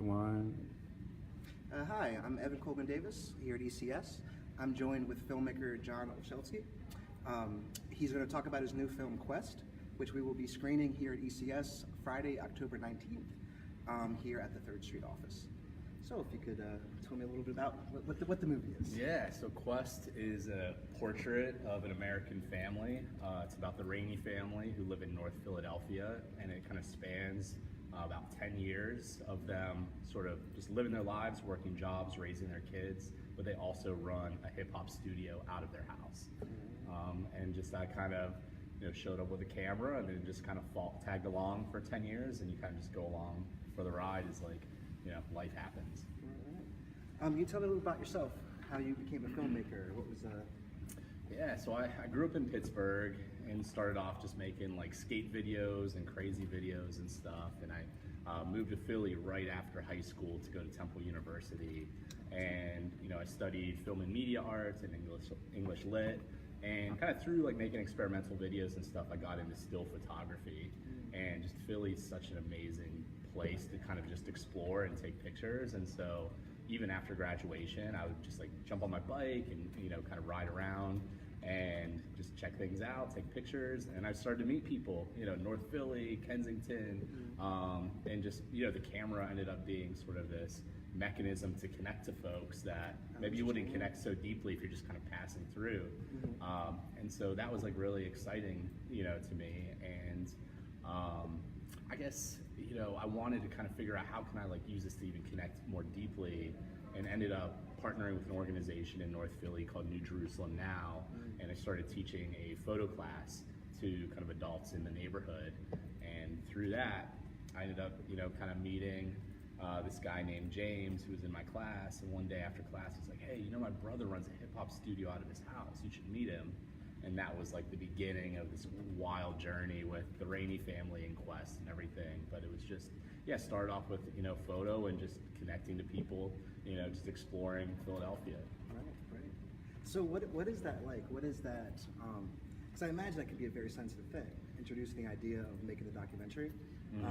one. Hi, I'm Evan Colgan Davis here at ECS. I'm joined with filmmaker John Olszewski. He's going to talk about his new film Quest, which we will be screening here at ECS Friday, October 19th, here at the 3rd Street office. So if you could tell me a little bit about what the movie is. Yeah, so Quest is a portrait of an American family. It's about the Rainey family who live in North Philadelphia, and it kind of spans about 10 years of them sort of just living their lives, working jobs, raising their kids, but they also run a hip-hop studio out of their house. And just that kind of showed up with a camera and then just kind of tagged along for 10 years, and you kind of just go along for the ride as life happens. You tell me a little about yourself, how you became a filmmaker. What was Yeah, so I grew up in Pittsburgh and started off just making like skate videos and crazy videos and stuff. And I moved to Philly right after high school to go to Temple University. And I studied film and media arts and English lit. And kind of through like making experimental videos and stuff, I got into still photography. And just Philly's such an amazing place to kind of just explore and take pictures. And so even after graduation, I would just like jump on my bike and kind of ride around and just check things out, take pictures. And I started to meet people, North Philly, Kensington, and just the camera ended up being sort of this mechanism to connect to folks that maybe you wouldn't connect so deeply if you're just kind of passing through. And so that was like really exciting, to me. And I guess I wanted to kind of figure out how can I like use this to even connect more deeply, and ended up partnering with an organization in North Philly called New Jerusalem Now, and I started teaching a photo class to kind of adults in the neighborhood. And through that, I ended up kind of meeting this guy named James who was in my class, and one day after class he's like, hey, my brother runs a hip-hop studio out of his house, you should meet him. And that was like the beginning of this wild journey with the Rainey family and Quest and everything. But it was just, started off with, photo and just connecting to people, just exploring Philadelphia. Right. So what is that like? What is that, because I imagine that could be a very sensitive thing, introducing the idea of making a documentary.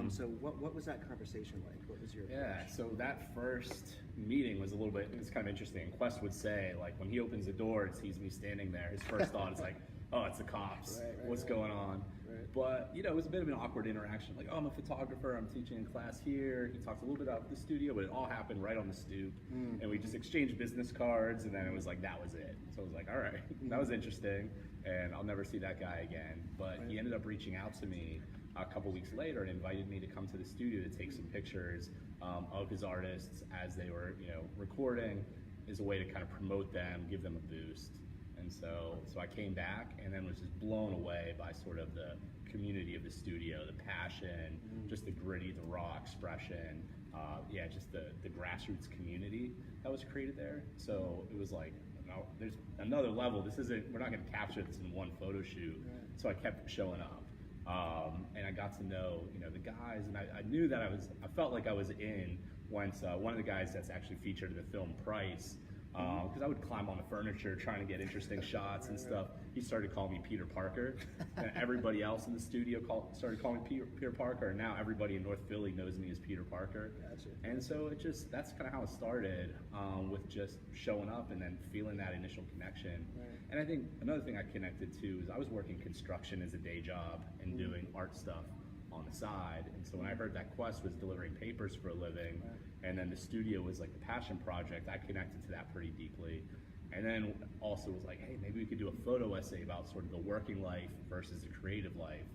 So what was that conversation like? What was your approach? So that first meeting was it's kind of interesting. Quest would say, like, when he opens the door and sees me standing there, his first thought is like, oh, it's the cops. What's going on? Right. But, it was a bit of an awkward interaction. Like, oh, I'm a photographer, I'm teaching a class here. He talked a little bit about the studio, but it all happened right on the stoop. And we just exchanged business cards, and then it was like, that was it. So I was like, all right, that was interesting, and I'll never see that guy again. But he ended up reaching out to me a couple weeks later and invited me to come to the studio to take some pictures of his artists as they were, recording, as a way to kind of promote them, give them a boost. And so I came back and then was just blown away by sort of the community of the studio, the passion, just the gritty, the raw expression, just the grassroots community that was created there. So it was like, there's another level. We're not going to capture this in one photo shoot. So I kept showing up. And I got to know, the guys, and I knew that I felt like I was in once one of the guys that's actually featured in the film, Price, because I would climb on the furniture trying to get interesting shots and stuff. He started calling me Peter Parker, and everybody else in the studio started calling me Peter Parker, and now everybody in North Philly knows me as Peter Parker. Gotcha. And so that's kind of how it started, with just showing up and then feeling that initial connection. Right. And I think another thing I connected to is I was working construction as a day job and doing art stuff on the side. And so when I heard that Quest was delivering papers for a living, and then the studio was like the passion project, I connected to that pretty deeply. And then also was like, hey, maybe we could do a photo essay about sort of the working life versus the creative life.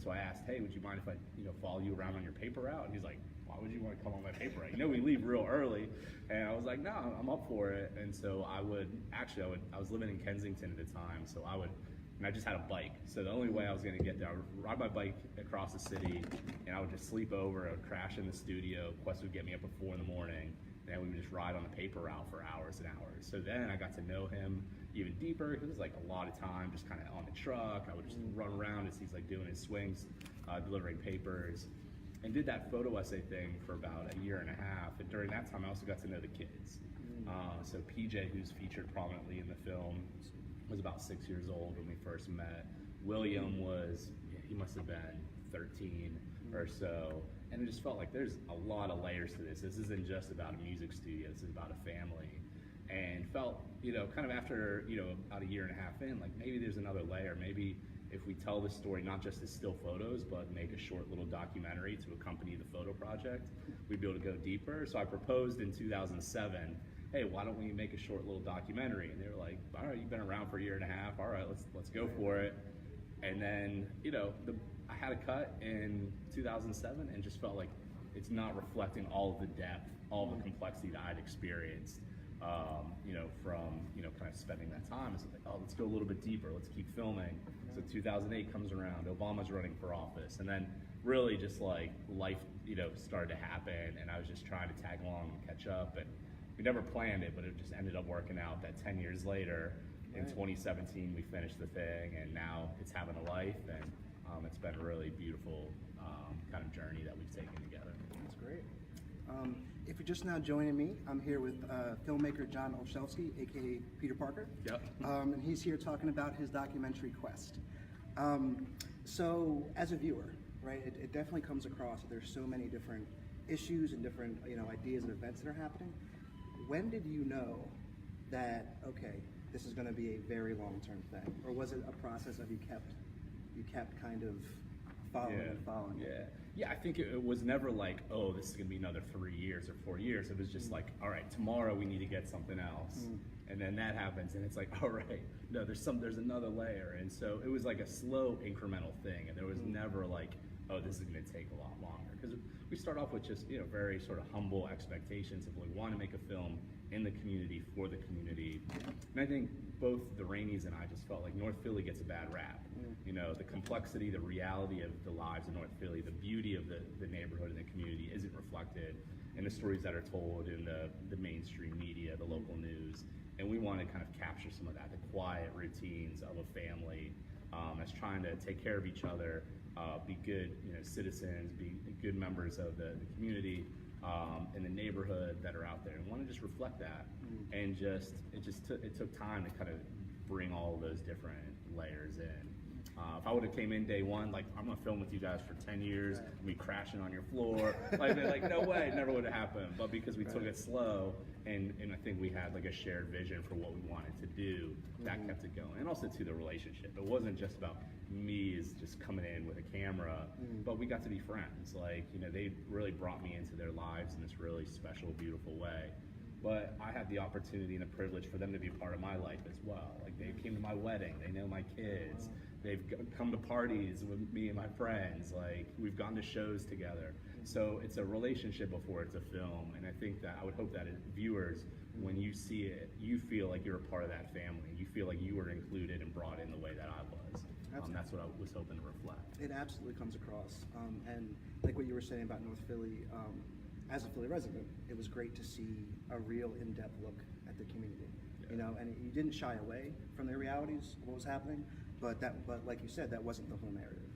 So I asked, hey, would you mind if I follow you around on your paper route? And he's like, why would you want to come on my paper route? We leave real early. And I was like, no, I'm up for it. And so I was living in Kensington at the time, and I just had a bike. So the only way I was going to get there, I would ride my bike across the city, and I would just sleep over, I would crash in the studio. Quest would get me up at 4 in the morning, and then we would just ride on the paper route for hours and hours. So then I got to know him even deeper, because it was like a lot of time just kind of on the truck. I would just run around as he's like doing his swings, delivering papers, and did that photo essay thing for about a year and a half. And during that time, I also got to know the kids. So PJ, who's featured prominently in the film, was about 6 years old when we first met. William he must have been 13 or so. and it just felt like there's a lot of layers to this. This isn't just about a music studio. This is about a family. And felt, kind of after, about a year and a half in, like maybe there's another layer. Maybe if we tell this story not just as still photos, but make a short little documentary to accompany the photo project, we'd be able to go deeper. So I proposed in 2007, hey, why don't we make a short little documentary? And they were like, all right, you've been around for a year and a half. All right, let's go for it. And then, I had a cut in 2007 and just felt like it's not reflecting all of the depth, all of the complexity that I'd experienced. From kind of spending that time. It's like, oh, let's go a little bit deeper. Let's keep filming. So 2008 comes around. Obama's running for office, and then really just like life, started to happen, and I was just trying to tag along and catch up. And we never planned it, but it just ended up working out. That 10 years later, in 2017, we finished the thing, and now it's having a life, and it's been a really beautiful kind of journey that we've taken together. That's great. If you're just now joining me, I'm here with filmmaker John Olszewski, aka Peter Parker. Yep. And he's here talking about his documentary Quest. So, as a viewer, right, it definitely comes across that there's so many different issues and different ideas and events that are happening. When did you know that this is going to be a very long-term thing, or was it a process of you kept kind of following it? Yeah, I think it was never like, oh, this is going to be another 3 years or 4 years. It was just like, all right, tomorrow we need to get something else. And then that happens, and it's like, all right, no, there's another layer. And so it was like a slow incremental thing, and there was never like, oh, this is going to take a lot longer. Because we start off with just, very sort of humble expectations of we want to make a film in the community, for the community. And I think both the Rainies and I just felt like North Philly gets a bad rap. The complexity, the reality of the lives in North Philly, the beauty of the neighborhood and the community isn't reflected in the stories that are told in the mainstream media, the local news. And we want to kind of capture some of that, the quiet routines of a family that's trying to take care of each other, be good citizens, be good members of the community in the neighborhood that are out there, and want to just reflect that. And it took time to kind of bring all of those different layers in. If I would have came in day one, like, I'm gonna film with you guys for 10 years, and be crashing on your floor, like no way, it never would have happened. But because we took it slow, and I think we had like a shared vision for what we wanted to do, that kept it going. And also to the relationship. It wasn't just about me as just coming in with a camera, but we got to be friends. They really brought me into their lives in this really special, beautiful way. But I had the opportunity and the privilege for them to be a part of my life as well. Like, they came to my wedding, they know my kids, they've come to parties with me and my friends, like, we've gone to shows together. So it's a relationship before it's a film, and I think that I would hope that as viewers, when you see it, you feel like you're a part of that family. You feel like you were included and brought in the way that I was. That's what I was hoping to reflect. It absolutely comes across. And like what you were saying about North Philly, as a Philly resident, it was great to see a real in-depth look at the community. And you didn't shy away from the realities of what was happening, but like you said, that wasn't the whole narrative.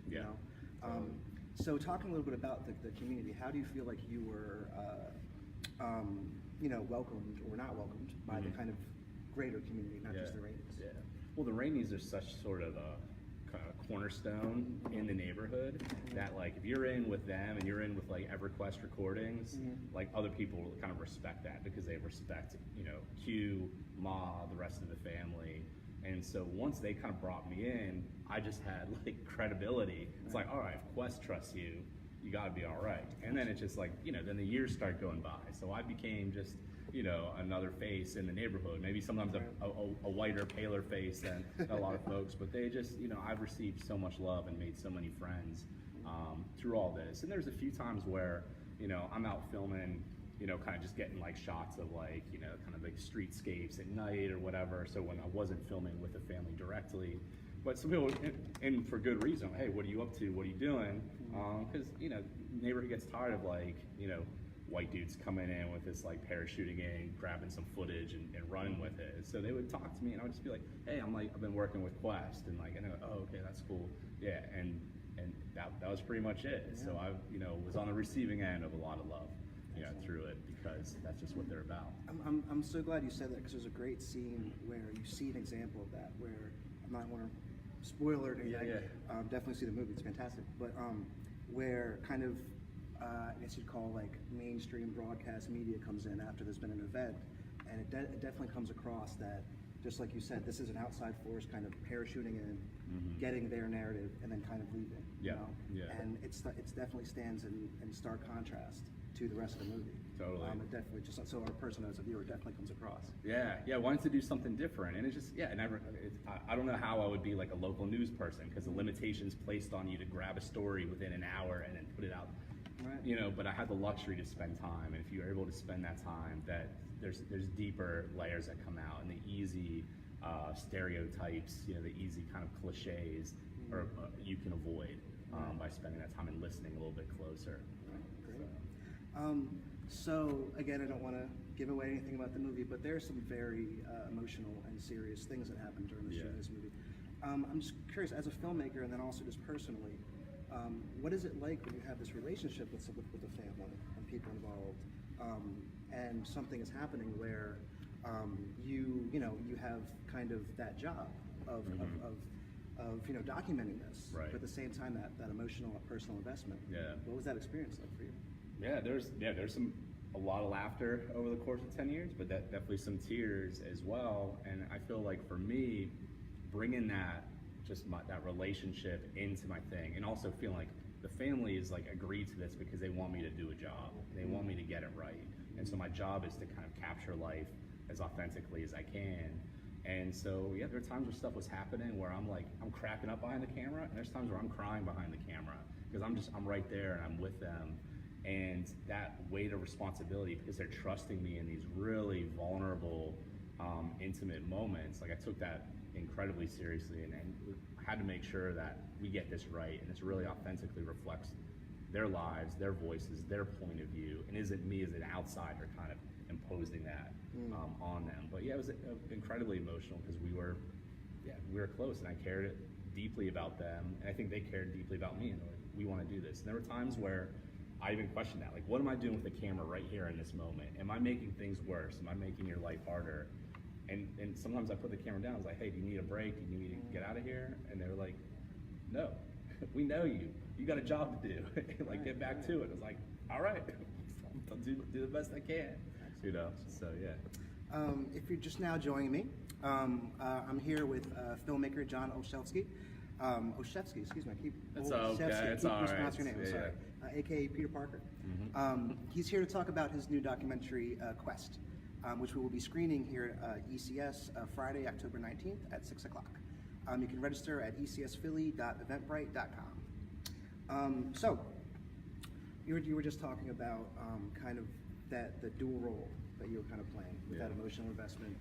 So talking a little bit about the community, how do you feel like you were, welcomed or not welcomed by the kind of greater community, not just the Rainies? Yeah. Well, the Rainies are such sort of a cornerstone in the neighborhood that, like, if you're in with them and you're in with like EverQuest recordings, like, other people kind of respect that because they respect Q, Ma, the rest of the family. And so once they kind of brought me in, I just had like credibility. It's like, all right, if Quest trusts you, you got to be all right. And then it's just like, then the years start going by. So I became just another face in the neighborhood. Maybe sometimes a whiter, paler face than a lot of folks, but they just, I've received so much love and made so many friends through all this. And there's a few times where, I'm out filming, kind of just getting like shots of like, kind of like streetscapes at night or whatever. So when I wasn't filming with the family directly, but some people, and for good reason, hey, what are you up to? What are you doing? Because, neighborhood gets tired of like, white dudes coming in with this like parachuting in, grabbing some footage and running with it. So they would talk to me, and I would just be like, hey, I've been working with Quest, and like, and they're like, oh, okay, that's cool. Yeah, and that was pretty much it. Yeah. So I, was on the receiving end of a lot of love, through it, because that's just what they're about. I'm so glad you said that, because there's a great scene where you see an example of that, where I'm not want to spoil it or anything. Definitely see the movie, it's fantastic. But where kind of I guess you'd call like mainstream broadcast media comes in after there's been an event, and it definitely comes across that, just like you said, this is an outside force kind of parachuting in, getting their narrative, and then kind of leaving. Yeah, You know? yeah. And it's definitely stands in stark contrast to the rest of the movie. Totally. It definitely, just so our person as a viewer, definitely comes across. Yeah, wanted to do something different, and it's just, yeah, I don't know how I would be like a local news person, because the limitations placed on you to grab a story within an hour and then put it out, Right. you know, but I had the luxury to spend time, and if you're able to spend that time, that there's deeper layers that come out, and the easy stereotypes, you know, the easy kind of cliches, or you can avoid by spending that time and listening a little bit closer. Great. So again, I don't want to give away anything about the movie, but there are some very emotional and serious things that happen during the shoot of this movie. I'm just curious, as a filmmaker, and then also just personally, what is it like when you have this relationship with the family and people involved, and something is happening where you have kind of that job of documenting this, Right. but at the same time that emotional and personal investment. Yeah. What was that experience like for you? Yeah, there's a lot of laughter over the course of 10 years, but definitely some tears as well. And I feel like for me, bringing that relationship into my thing, and also feeling like the family is like agreed to this because they want me to do a job, they want me to get it right, and so my job is to kind of capture life as authentically as I can. And so yeah, there are times where stuff was happening where I'm cracking up behind the camera, and there's times where I'm crying behind the camera because I'm right there and I'm with them. And that weight of responsibility, because they're trusting me in these really vulnerable, intimate moments, like I took that incredibly seriously, and had to make sure that we get this right, and this really authentically reflects their lives, their voices, their point of view, and isn't me as an outsider kind of imposing that on them. But yeah, it was incredibly emotional because we were close, and I cared deeply about them, and I think they cared deeply about me, and like, we want to do this. And there were times where I even questioned that, like, what am I doing with the camera right here in this moment? Am I making things worse? Am I making your life harder? And sometimes I put the camera down. I was like, hey, do you need a break? Do you need me to get out of here? And they were like, no, we know you. You got a job to do. Like, get back to it. I was like, all right, I'll do the best I can. You know, so yeah. If you're just now joining me, I'm here with filmmaker John Olszewski. Olszewski, excuse me, It's okay, it's all right. mispronouncing your name, Yeah, sorry. AKA Peter Parker. He's here to talk about his new documentary, Quest, which we will be screening here at ECS Friday, October 19th at 6 o'clock. You can register at ecsphilly.eventbrite.com. So, you were just talking about kind of the dual role that you were kind of playing with that emotional investment,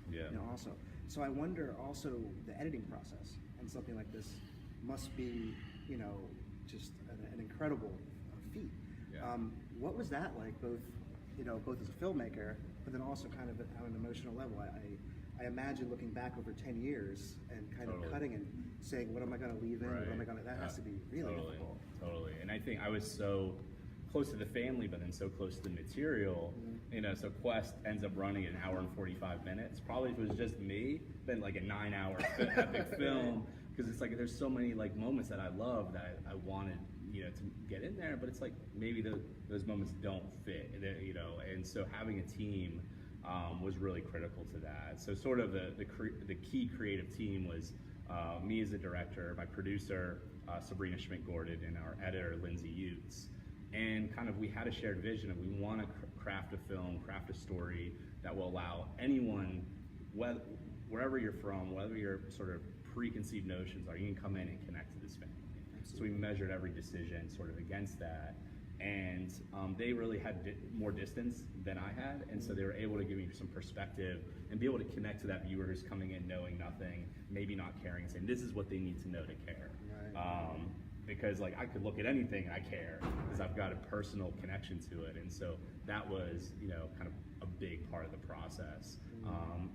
also. So I wonder also the editing process and something like this must be, just an incredible feat. Yeah. What was that like, both as a filmmaker, but then also kind of on an emotional level? I imagine looking back over 10 years and kind of cutting and saying, what am I going to leave in? Right. What am I going to? That has to be really difficult. Totally. And I think I was so close to the family, but then so close to the material. So Quest ends up running an hour and 45 minutes. Probably if it was just me, then like a 9-hour epic film. Because it's like there's so many like moments that I love that I wanted to get in there, but it's like maybe those moments don't fit, and so having a team was really critical to that. So sort of the key creative team was me as a director, my producer Sabrina Schmidt-Gordon, and our editor Lindsay Utes, and kind of we had a shared vision of we want to craft a film, craft a story that will allow anyone, wherever you're from, whether your sort of preconceived notions are, you can come in and connect to this family. So we measured every decision sort of against that, and they really had more distance than I had, and so they were able to give me some perspective and be able to connect to that viewer who's coming in knowing nothing, maybe not caring, and saying this is what they need to know to care. Right. Because like I could look at anything and I care because I've got a personal connection to it, and so that was kind of a big part of the process.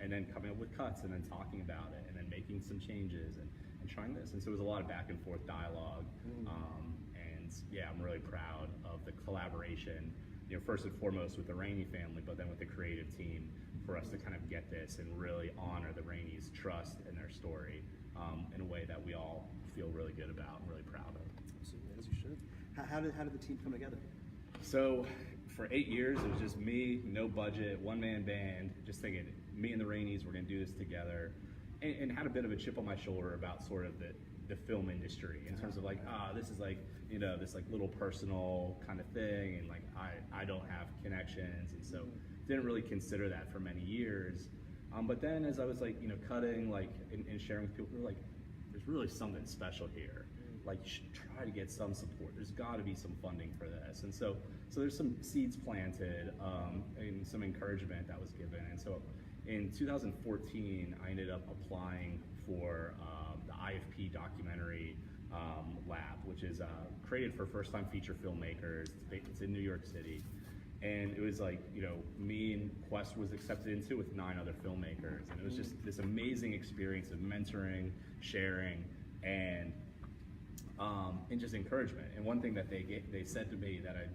And then coming up with cuts and then talking about it and then making some changes and trying this, and so it was a lot of back and forth dialogue. And yeah, I'm really proud of the collaboration, first and foremost with the Rainey family, but then with the creative team for us to kind of get this and really honor the Raineys' trust in their story in a way that we all feel really good about and really proud of. Absolutely, as you should. How did the team come together? So for 8 years, it was just me, no budget, one-man band, just thinking, me and the Rainies, we're gonna do this together, and had a bit of a chip on my shoulder about sort of the film industry in terms of like, this is like, this like little personal kind of thing, and like I don't have connections, and so didn't really consider that for many years. But then as I was like, cutting like and sharing with people, we were like, there's really something special here. Like, you should try to get some support. There's got to be some funding for this, and so there's some seeds planted and some encouragement that was given. And so in 2014, I ended up applying for the IFP documentary lab, which is created for first-time feature filmmakers. It's in New York City. And it was like, me and Quest was accepted into with 9 other filmmakers. And it was just this amazing experience of mentoring, sharing, and just encouragement. And one thing that they said to me that I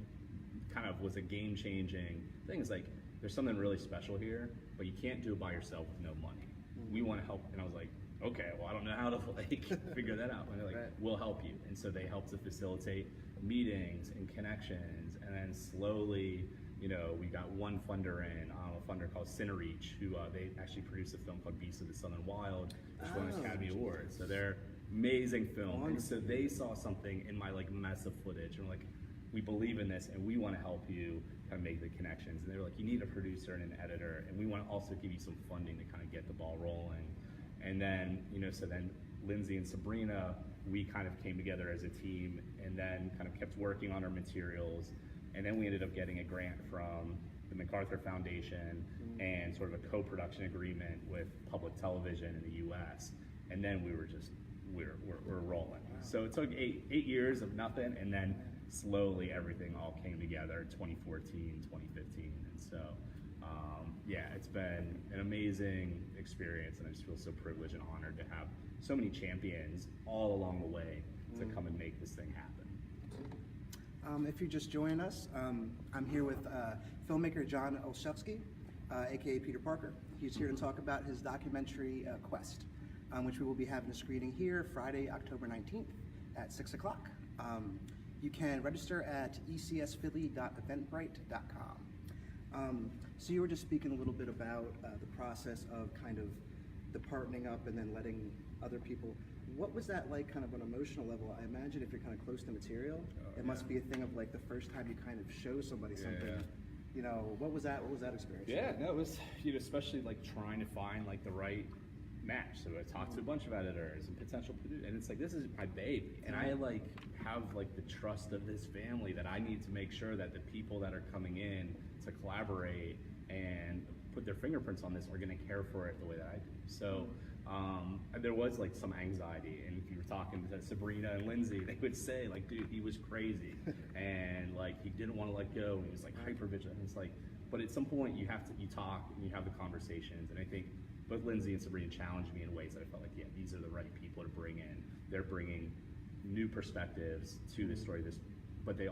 kind of was a game-changing thing is like, there's something really special here, but you can't do it by yourself with no money. We want to help. And I was like, okay, well, I don't know how to like figure that out. And they're like, we'll help you. And so they helped to facilitate meetings and connections. And then slowly, we got one funder in, a funder called Cinereach, who they actually produced a film called Beasts of the Southern Wild, which won an Academy Award. So they're amazing film. And so they saw something in my like mess of footage, and were like, we believe in this, and we want to help you kind of make the connections. And they were like, you need a producer and an editor, and we want to also give you some funding to kind of get the ball rolling. And then, so then Lindsay and Sabrina, we kind of came together as a team, and then kind of kept working on our materials. And then we ended up getting a grant from the MacArthur Foundation and sort of a co-production agreement with public television in the U.S. And then we were just, we're rolling. Wow. So it took eight years of nothing, and then slowly everything all came together, 2014, 2015. And so, it's been an amazing experience, and I just feel so privileged and honored to have so many champions all along the way to come and make this thing happen. If you just join us, I'm here with filmmaker John Olszewski, aka Peter Parker. He's here to talk about his documentary Quest, which we will be having a screening here Friday, October 19th at 6 o'clock. You can register at ecsphilly.eventbrite.com. So you were just speaking a little bit about the process of kind of the partnering up and then letting other people. What was that like kind of on an emotional level? I imagine if you're kind of close to material, it must be a thing of like the first time you kind of show somebody something. What was that experience? Yeah, no, it was, especially like trying to find like the right match. So I talked to a bunch of editors and potential producers, and it's like, this is my baby. And I like have like the trust of this family that I need to make sure that the people that are coming in to collaborate and put their fingerprints on this are gonna care for it the way that I do. So there was like some anxiety, and if you were talking to Sabrina and Lindsay, they would say like, dude, he was crazy, and like he didn't want to let go, and he was like hyper vigilant. It's like, but at some point you talk and you have the conversations, and I think both Lindsay and Sabrina challenged me in ways that I felt like, yeah, these are the right people to bring in. They're bringing new perspectives to the story. But we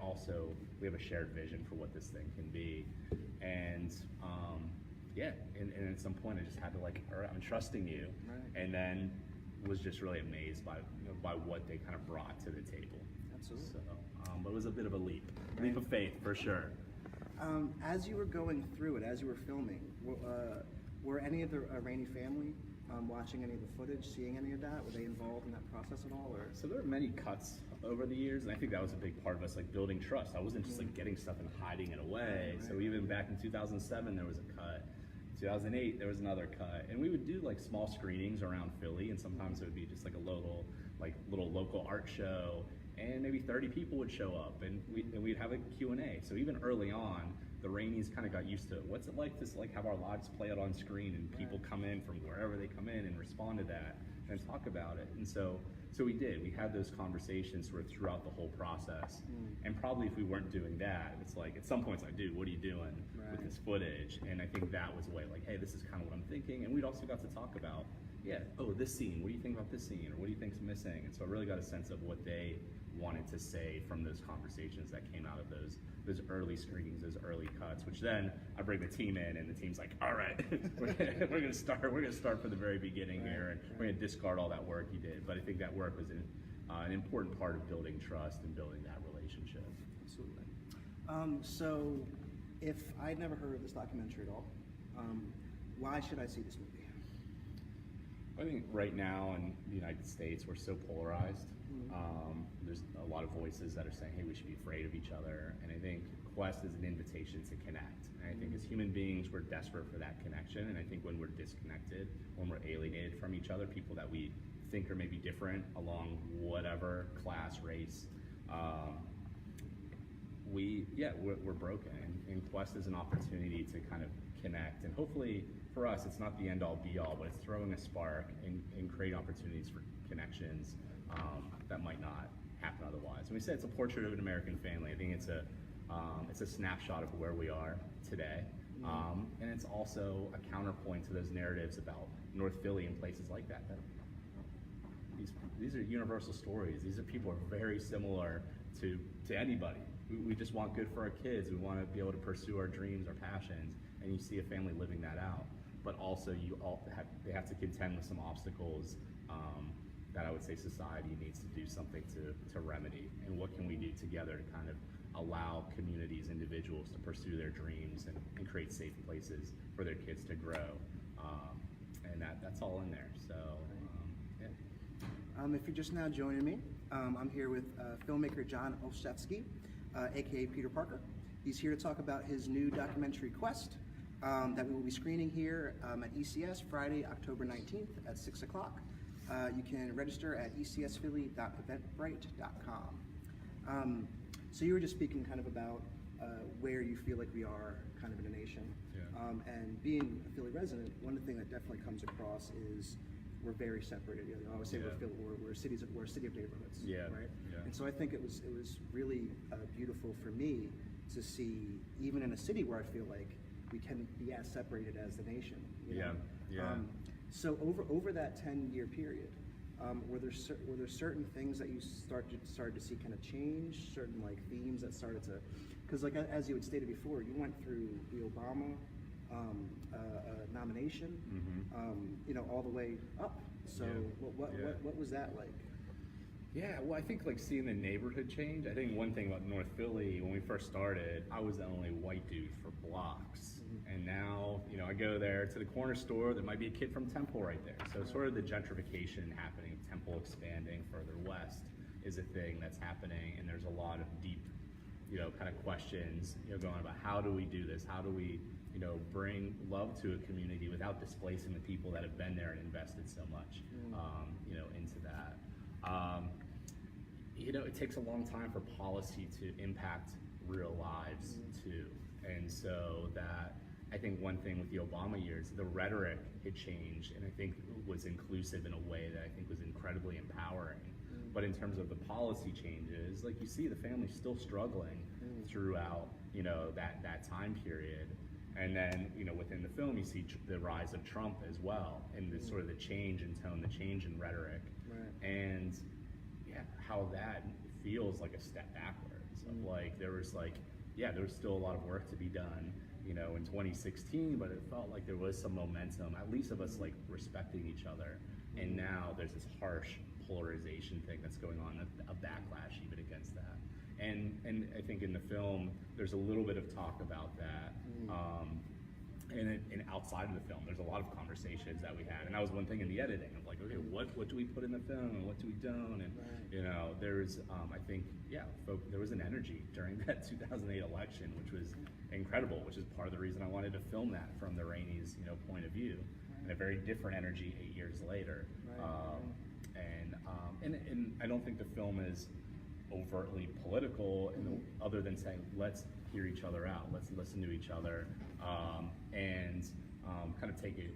have a shared vision for what this thing can be, and and at some point I just had to like, all right, I'm trusting you, and then was just really amazed by what they kind of brought to the table. Absolutely. So, but it was a bit of a leap of faith for sure. As you were going through it, as you were filming, were any of the Rainey family watching any of the footage, seeing any of that? Were they involved in that process at all? Or? So there were many cuts over the years, and I think that was a big part of us, like building trust. I wasn't just like getting stuff and hiding it away. So even back in 2007, there was a cut. 2008, there was another cut, and we would do like small screenings around Philly, and sometimes it would be just like a little local art show, and maybe 30 people would show up, and we'd have a Q&A. So even early on, the Rainies kind of got used to what's it like to like have our lives play out on screen, and people come in from wherever they come in and respond to that and talk about it. And so we did. We had those conversations sort of throughout the whole process. And probably if we weren't doing that, it's like at some point it's like, dude, what are you doing with this footage? And I think that was a way like, hey, this is kind of what I'm thinking. And we'd also got to talk about, this scene, what do you think about this scene? Or what do you think's missing? And so I really got a sense of what they wanted to say from those conversations that came out of those early screenings, those early cuts, which then I bring the team in, and the team's like, all right, we're gonna start from the very beginning here, and we're gonna discard all that work you did. But I think that work was an important part of building trust and building that relationship. Absolutely. So, if I'd never heard of this documentary at all, why should I see this movie? I think right now in the United States, we're so polarized. There's a lot of voices that are saying, hey, we should be afraid of each other. And I think Quest is an invitation to connect. And I think as human beings, we're desperate for that connection. And I think when we're disconnected, when we're alienated from each other, people that we think are maybe different along whatever class, race, we're broken. And Quest is an opportunity to kind of connect. And hopefully, for us, it's not the end-all, be-all, but it's throwing a spark and creating opportunities for connections that might not happen otherwise. And we said it's a portrait of an American family. I think it's a snapshot of where we are today. And it's also a counterpoint to those narratives about North Philly and places like that. These are universal stories. These are people who are very similar to anybody. We just want good for our kids. We want to be able to pursue our dreams, our passions, and you see a family living that out. But also, they have to contend with some obstacles that I would say society needs to do something to remedy. And what can we do together to kind of allow communities, individuals to pursue their dreams and create safe places for their kids to grow. And that's all in there. So, yeah. If you're just now joining me, I'm here with filmmaker John Olszewski, aka Peter Parker. He's here to talk about his new documentary Quest that we will be screening here at ECS Friday, October 19th at 6 o'clock. You can register at ecsphilly.eventbrite.com. So you were just speaking kind of about where you feel like we are kind of in a nation. Yeah. And being a Philly resident, one thing that definitely comes across is we're very separated. You know, I always say we're a city of neighborhoods, right? Yeah. And so I think it was really beautiful for me to see, even in a city where I feel like we can be as separated as the nation. You know? Yeah. So over that 10-year period, were there certain things that you started to see kind of change, certain like themes that started to, because like as you had stated before, you went through the Obama nomination, you know, all the way up. So what was that like? Yeah, well, I think like seeing the neighborhood change. I think one thing about North Philly, when we first started, I was the only white dude for blocks. And now, you know, I go there to the corner store, there might be a kid from Temple right there. So sort of the gentrification happening, Temple expanding further west is a thing that's happening. And there's a lot of deep, you know, kind of questions, you know, going about how do we do this? How do we, you know, bring love to a community without displacing the people that have been there and invested so much, you know, into that. You know, it takes a long time for policy to impact real lives too. And so that, I think one thing with the Obama years, the rhetoric had changed and I think was inclusive in a way that I think was incredibly empowering. But in terms of the policy changes, like you see the family's still struggling throughout, you know, that time period. And then, you know, within the film, you see the rise of Trump as well, and the sort of the change in tone, the change in rhetoric, and how that feels like a step backwards. Of like there was still a lot of work to be done, you know, in 2016, but it felt like there was some momentum, at least of us like respecting each other. And now there's this harsh polarization thing that's going on, a backlash even against that. And I think in the film, there's a little bit of talk about that. And outside of the film, there's a lot of conversations that we had. And that was one thing in the editing of like, okay, what do we put in the film and what do we don't? And, you know, there's, I think, there was an energy during that 2008 election, which was incredible, which is part of the reason I wanted to film that from the Rainey's, you know, point of view. And a very different energy 8 years later. And I don't think the film is overtly political, other than saying let's hear each other out, let's listen to each other, and kind of take it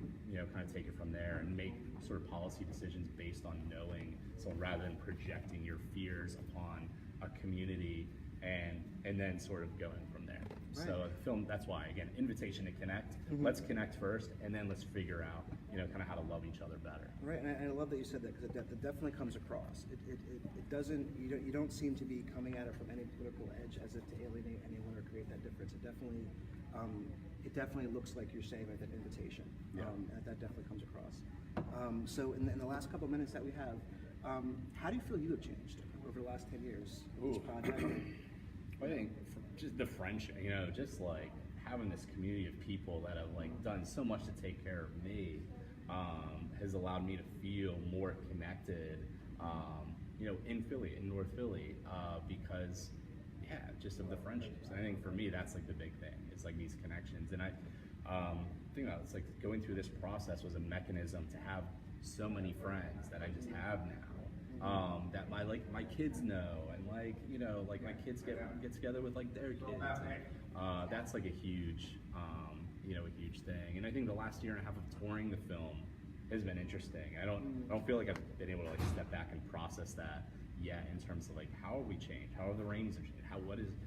from there and make sort of policy decisions based on knowing. So rather than projecting your fears upon a community and then sort of going from there. So the film, that's why, again, invitation to connect. Let's connect first, and then let's figure out, you know, kind of how to love each other better. Right, and I love that you said that, because it definitely comes across. It doesn't, you don't seem to be coming at it from any political edge as if to alienate anyone or create that difference. It definitely looks like you're saying like that invitation. That definitely comes across. So in the last couple of minutes that we have, how do you feel you have changed over the last 10 years? Each project? I think just the friendship, you know, just like having this community of people that have like done so much to take care of me, has allowed me to feel more connected, you know, in Philly, in North Philly, because yeah, just of the friendships. And I think for me, that's like the big thing. It's like these connections, and I think that it's like going through this process was a mechanism to have so many friends that I just have now. That my kids know, and like, you know, like my kids get together with like their kids. And, that's like a huge you know, a huge thing. And I think the last year and a half of touring the film has been interesting. I don't feel like I've been able to like step back and process that yet in terms of like how have we changed, how have the Rainies changed,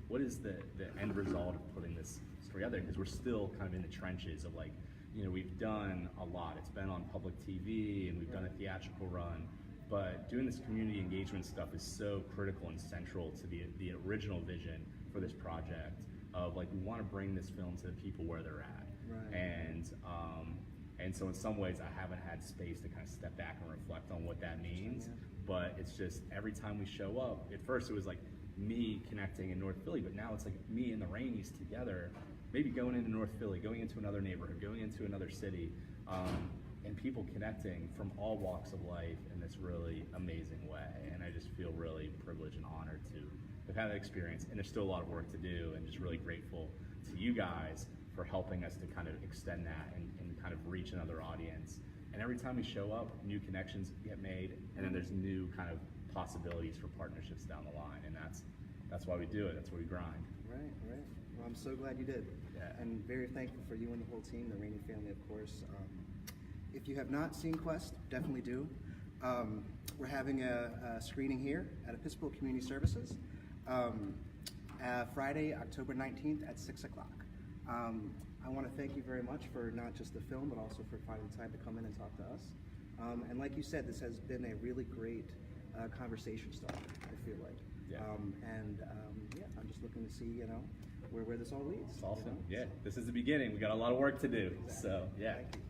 what is the end result of putting this together, because we're still kind of in the trenches of like, you know, we've done a lot. It's been on public TV and we've done a theatrical run, but doing this community engagement stuff is so critical and central to the original vision for this project of like, we want to bring this film to the people where they're at. Right. And so in some ways I haven't had space to kind of step back and reflect on what that means, but it's just every time we show up, at first it was like me connecting in North Philly, but now it's like me and the Rainies together, maybe going into North Philly, going into another neighborhood, going into another city, and people connecting from all walks of life in this really amazing way. And I just feel really privileged and honored to have had that experience. And there's still a lot of work to do, and just really grateful to you guys for helping us to kind of extend that and kind of reach another audience. And every time we show up, new connections get made, and then there's new kind of possibilities for partnerships down the line. And that's why we do it. That's why we grind. Right. Well, I'm so glad you did. Yeah. And very thankful for you and the whole team, the Rainey family, of course. If you have not seen Quest, definitely do. We're having a screening here at Episcopal Community Services, Friday, October 19th at 6 o'clock. I want to thank you very much for not just the film, but also for finding time to come in and talk to us. And like you said, this has been a really great conversation starter, I feel like. Yeah. Yeah, I'm just looking to see, you know, where this all leads. It's awesome. You know? Yeah, this is the beginning. We got a lot of work to do. So, yeah. Thank you.